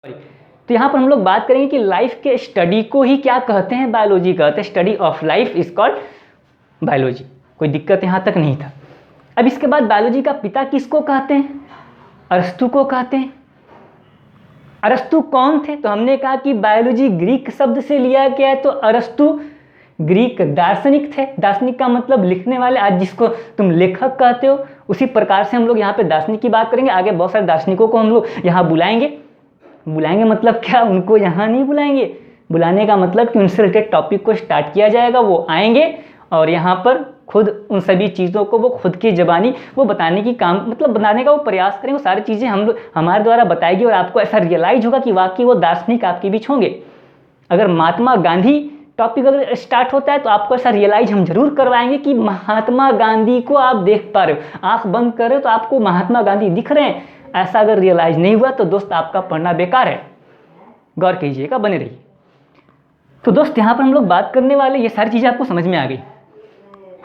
तो यहाँ पर हम लोग बात करेंगे कि लाइफ के स्टडी को ही क्या कहते हैं, बायोलॉजी कहते हैं। Study of life is called biology. कोई दिक्कत यहाँ तक नहीं था। अब इसके बाद बायोलॉजी का पिता किसको कहते हैं? अरस्तु को कहते हैं। अरस्तु कौन थे? तो हमने कहा कि बायोलॉजी ग्रीक शब्द से लिया गया है, तो अरस्तु ग्रीक दार्शनिक थे। दार्शनिक का मतलब लिखने वाले, आज जिसको तुम लेखक कहते हो, उसी प्रकार से हम लोग यहाँ पे दार्शनिक की बात करेंगे। आगे बहुत सारे दार्शनिकों को हम लोग यहाँ बुलाएंगे मतलब क्या, उनको यहाँ नहीं बुलाएंगे, बुलाने का मतलब कि उनसे रिलेटेड टॉपिक को स्टार्ट किया जाएगा, वो आएंगे और यहाँ पर खुद उन सभी चीज़ों को वो खुद की ज़बानी वो बताने की काम, मतलब बनाने का वो प्रयास करेंगे। वो सारी चीज़ें हम लोग हमारे द्वारा बताएगी और आपको ऐसा रियलाइज होगा कि वाकई वो दार्शनिक आपके बीच होंगे। अगर महात्मा गांधी टॉपिक अगर स्टार्ट होता है तो आपको ऐसा रियलाइज हम जरूर करवाएंगे कि महात्मा गांधी को आप देख पा रहे हो, आंख बंद कर रहे हो तो आपको महात्मा गांधी दिख रहे हैं। ऐसा अगर रियलाइज नहीं हुआ तो दोस्त आपका पढ़ना बेकार है। गौर कीजिएगा, बने रहिए। तो दोस्त यहाँ पर हम लोग बात करने वाले, ये सारी चीज़ें आपको समझ में आ गई।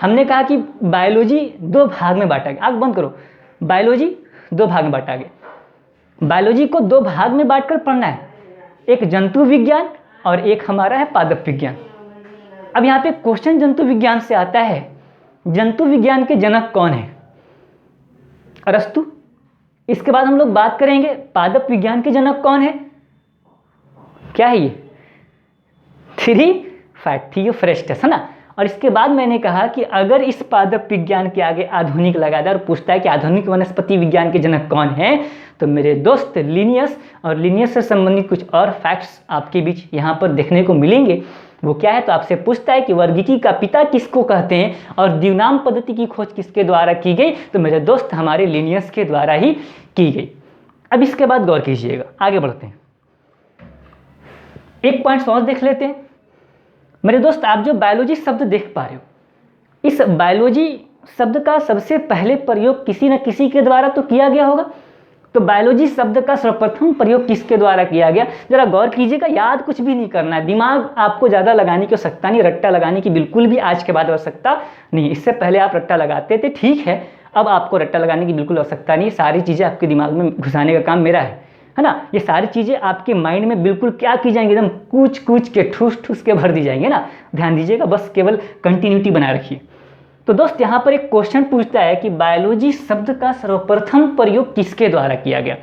हमने कहा कि बायोलॉजी दो भाग में बांटा गया। आंख बंद करो। बायोलॉजी दो भाग में बांटा गया। बायोलॉजी को दो भाग में बांटकर पढ़ना है, एक जंतु विज्ञान और एक हमारा है पादप विज्ञान। अब यहाँ पे क्वेश्चन जंतु विज्ञान से आता है, जंतु विज्ञान के जनक कौन है? अरस्तु। इसके बाद हम लोग बात करेंगे पादप विज्ञान के जनक कौन है? क्या है ये? थियोफ्रेस्टस, है ना। और इसके बाद मैंने कहा कि अगर इस पादप विज्ञान के आगे आधुनिक लगा दे और पूछता है कि आधुनिक वनस्पति विज्ञान के जनक कौन है, तो मेरे दोस्त लिनियस और लिनियस से संबंधित कुछ और फैक्ट्स आपके बीच यहाँ पर देखने को मिलेंगे। वो क्या है? तो आपसे पूछता है कि वर्गीकी का पिता किसको कहते हैं और द्विनाम पद्धति की खोज किसके द्वारा की गई, तो मेरे दोस्त हमारे लिनियस के द्वारा ही की गई। अब इसके बाद गौर कीजिएगा, आगे बढ़ते हैं। एक पॉइंट और देख लेते हैं। मेरे दोस्त, आप जो बायोलॉजी शब्द देख पा रहे हो, इस बायोलॉजी शब्द का सबसे पहले प्रयोग किसी न किसी के द्वारा तो किया गया होगा। तो बायोलॉजी शब्द का सर्वप्रथम प्रयोग किसके द्वारा किया गया? जरा गौर कीजिएगा। याद कुछ भी नहीं करना है, दिमाग आपको ज़्यादा लगाने की आवश्यकता नहीं, रट्टा लगाने की बिल्कुल भी आज के बाद आवश्यकता नहीं। इससे पहले आप रट्टा लगाते थे, ठीक है, अब आपको रट्टा लगाने की बिल्कुल आवश्यकता नहीं। सारी चीज़ें आपके दिमाग में घुसाने का काम मेरा है ना। ये सारी चीज़ें आपके माइंड में बिल्कुल क्या की जाएंगी, एकदम कूच कूच के ठूस ठूस के भर दी जाएंगे ना। ध्यान दीजिएगा, बस केवल कंटिन्यूटी बनाए रखिए। तो दोस्त यहाँ पर एक क्वेश्चन पूछता है कि बायोलॉजी शब्द का सर्वप्रथम प्रयोग किसके द्वारा किया गया?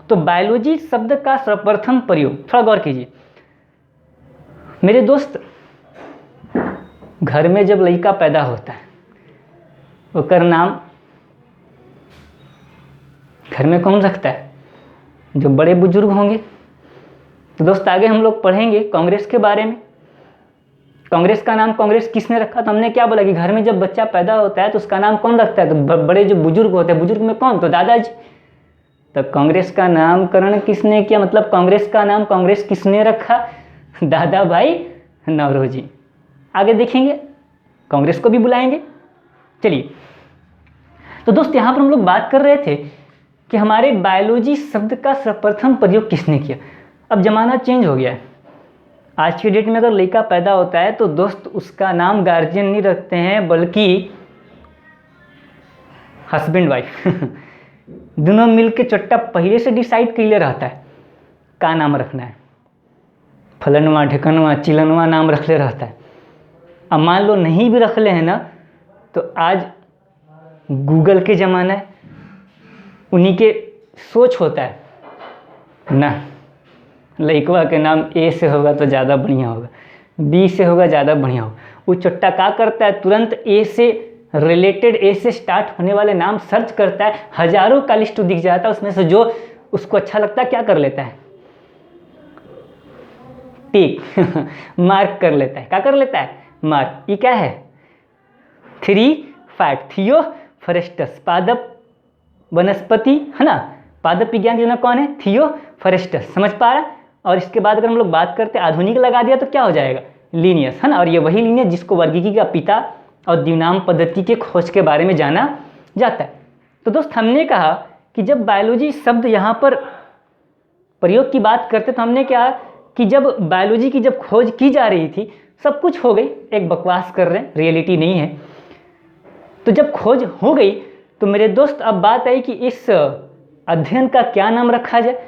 तो बायोलॉजी शब्द का सर्वप्रथम प्रयोग, थोड़ा गौर कीजिए मेरे दोस्त। घर में जब लड़का पैदा होता है, उसका नाम घर में कौन रखता है? जो बड़े बुजुर्ग होंगे। तो दोस्त आगे हम लोग पढ़ेंगे कांग्रेस के बारे में। कांग्रेस का नाम कांग्रेस किसने रखा? तो हमने क्या बोला कि घर में जब बच्चा पैदा होता है तो उसका नाम कौन रखता है? तो बड़े जो बुजुर्ग होते हैं, बुजुर्ग में कौन? तो दादाजी। तो कांग्रेस का नामकरण किसने किया, मतलब कांग्रेस का नाम कांग्रेस किसने रखा? दादा भाई नौरोजी। आगे देखेंगे, कांग्रेस को भी बुलाएंगे। चलिए, तो दोस्त यहाँ पर हम लोग बात कर रहे थे कि हमारे बायोलॉजी शब्द का सर्वप्रथम प्रयोग किसने किया। अब जमाना चेंज हो गया है। आज की डेट में अगर लड़का पैदा होता है तो दोस्त उसका नाम गार्जियन नहीं रखते हैं, बल्कि हस्बैंड वाइफ दोनों मिलके चट्टा पहले से डिसाइड कर ले रहता है क्या नाम रखना है। फलनवा ढिकनवा चिलनवा नाम रख ले रहता है। अब मान लो नहीं भी रख ले हैं ना, तो आज गूगल के ज़माना है, उन्हीं के सोच होता है ना, लड़कवा के नाम ए से होगा तो ज़्यादा बढ़िया होगा, बी से होगा ज़्यादा बढ़िया होगा। वो चट्टा क्या करता है, तुरंत ए से रिलेटेड, ए से स्टार्ट होने वाले नाम सर्च करता है। हजारों का लिस्ट दिख जाता है, उसमें से जो उसको अच्छा लगता है क्या कर लेता है? टिक मार्क कर लेता है। क्या कर लेता है? मार्क। ये क्या है? थियोफ्रेस्टस, पादप वनस्पति, है ना। पादप विज्ञान के जनक कौन है? थियोफ्रेस्टस। समझ पा रहा? और इसके बाद अगर हम लोग बात करते हैं आधुनिक लगा दिया तो क्या हो जाएगा? लिनियस, है ना। और ये वही लिनियस जिसको वर्गीकी का पिता और द्विनाम पद्धति के खोज के बारे में जाना जाता है। तो दोस्त हमने कहा कि जब बायोलॉजी शब्द यहाँ पर प्रयोग की बात करते तो हमने क्या कि जब बायोलॉजी की जब खोज की जा रही थी, सब कुछ हो गई, एक बकवास कर रहे हैं, रियलिटी नहीं है। तो जब खोज हो गई तो मेरे दोस्त अब बात आई कि इस अध्ययन का क्या नाम रखा जाए।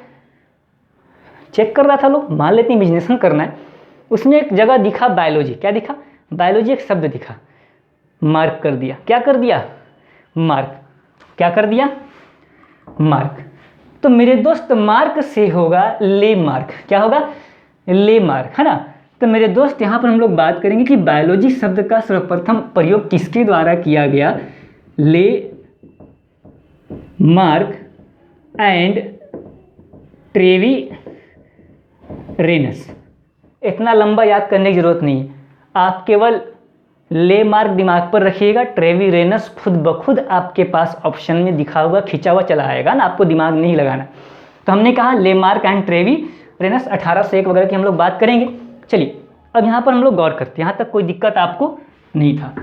चेक कर रहा था लोग, मान लेते हैं इमेजिनेशन करना है। उसमें एक जगह दिखा बायोलॉजी, क्या दिखा, बायोलॉजी एक शब्द दिखा, मार्क कर दिया, क्या कर दिया, मार्क, क्या कर दिया, मार्क। तो मेरे दोस्त मार्क से होगा ले मार्क, क्या होगा, ले मार्क, है ना। तो मेरे दोस्त यहाँ पर हम लोग बात करेंगे कि बायोलॉजी शब्द का सर्वप्रथम प्रयोग किसके द्वारा किया गया, ले मार्क एंड ट्रेवी रेनस। इतना लंबा याद करने की जरूरत नहीं है, आप केवल ले मार्क दिमाग पर रखिएगा, ट्रेवी रेनस खुद ब खुद आपके पास ऑप्शन में दिखा हुआ खिंचा हुआ चला आएगा ना, आपको दिमाग नहीं लगाना। तो हमने कहा ले मार्क एंड ट्रेवी रेनस 1801 वगैरह की हम लोग बात करेंगे। चलिए अब यहाँ पर हम लोग गौर करते हैं, यहाँ तक कोई दिक्कत आपको नहीं था।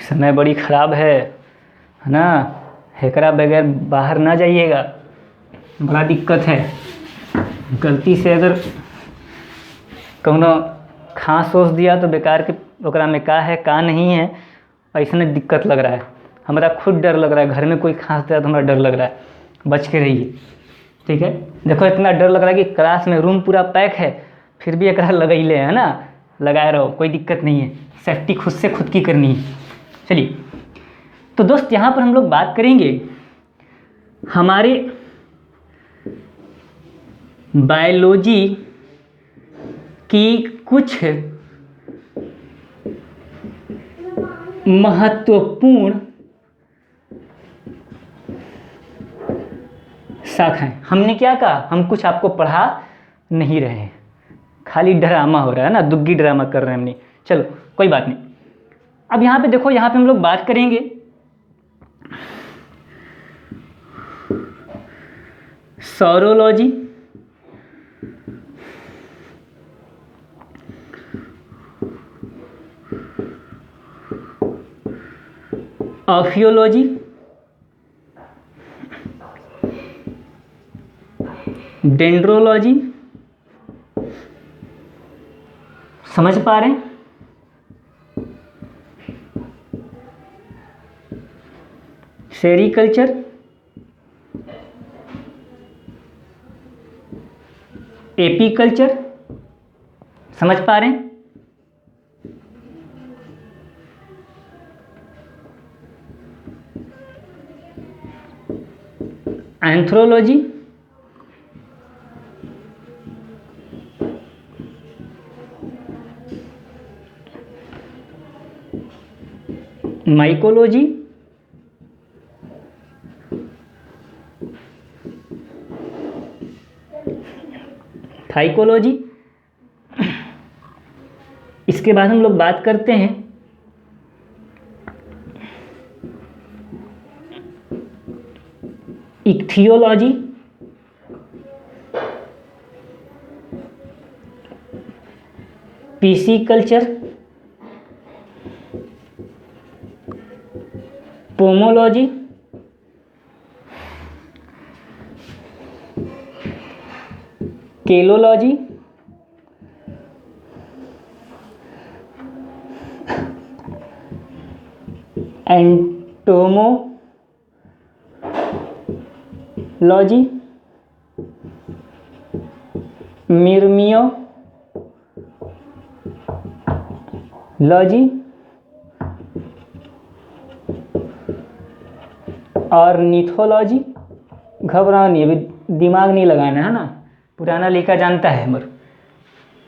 समय बड़ी ख़राब है ना, हैकरा बगैर बाहर ना जाइएगा, बड़ा दिक्कत है। गलती से अगर कौनो खाँस सोच दिया तो बेकार के ओकरा में का है का नहीं है, ऐसा दिक्कत लग रहा है। हमारा खुद डर लग रहा है, घर में कोई खाँस दिया तो हमारा डर लग रहा है, बच के रहिए, ठीक है। देखो इतना डर लग रहा है कि क्लास में रूम पूरा पैक है, फिर भी एक लगैले है ना, लगाए रहो, कोई दिक्कत नहीं है, सेफ्टी खुद से खुद की करनी है। चलिए तो दोस्त यहाँ पर हम लोग बात करेंगे हमारे बायोलॉजी की कुछ महत्वपूर्ण शाखाएं। हमने क्या कहा, हम कुछ आपको पढ़ा नहीं रहे हैं, खाली ड्रामा हो रहा है ना, दुग्गी ड्रामा कर रहे हैं हमने। चलो कोई बात नहीं। अब यहाँ पे देखो, यहाँ पे हम लोग बात करेंगे सौरोलॉजी, ऑफियोलॉजी, डेंड्रोलॉजी, समझ पा रहे हैं, सेरिकल्चर, एपीकल्चर, समझ पा रहे हैं, एंथ्रोलॉजी, माइकोलॉजी, थाइकोलॉजी। इसके बाद हम लोग बात करते हैं इक्थियोलॉजी, पीसीकल्चर, पोमोलॉजी, केलोलॉजी, एंटोमोलॉजी, मिर्मियोलॉजी और निथोलॉजी। घबराओ नहीं, अभी दिमाग नहीं लगाना है ना, पुराना लड़का जानता है, मगर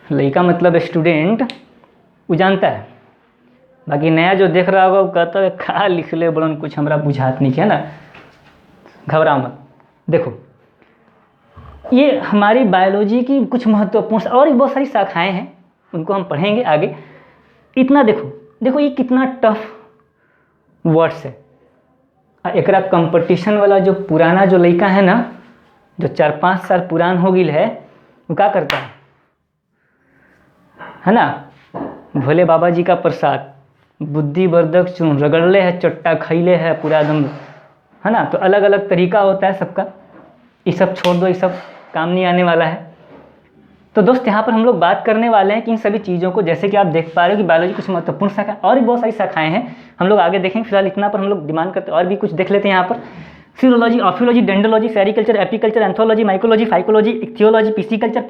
लड़का मतलब स्टूडेंट, वो जानता है। बाकी नया जो देख रहा होगा वो कहता है खा लिख ले बड़न, कुछ हमारा बुझात नहीं है ना, घबराओ मत। देखो ये हमारी बायोलॉजी की कुछ महत्वपूर्ण और भी बहुत सारी शाखाएं हैं, उनको हम पढ़ेंगे आगे। इतना देखो ये कितना टफ वर्ड्स है। एकरा कंपटीशन वाला जो पुराना जो लड़का है ना, जो 4-5 साल पुरान हो गई है, वो क्या करता है ना, भोले बाबा जी का प्रसाद, बुद्धिवर्धक चूर्ण रगड़ले है, चट्टा खैले है, पूरा एकदम है ना। तो अलग अलग तरीका होता है सबका, ये सब छोड़ दो, ये सब काम नहीं आने वाला है। तो दोस्त यहाँ पर हम लोग बात करने वाले हैं कि इन सभी चीज़ों को, जैसे कि आप देख पा रहे हो कि बायोलॉजी कुछ महत्वपूर्ण शाखा और भी बहुत सारी शाखाएं हैं, हम लोग आगे देखेंगे। फिलहाल इतना पर हम लोग डिमांड करते हैं, और भी कुछ देख लेते हैं यहाँ पर। Physiology, morphology, dendrology, sericulture, apiculture, anthropology, mycology, phycology, ichthyology, pisciculture,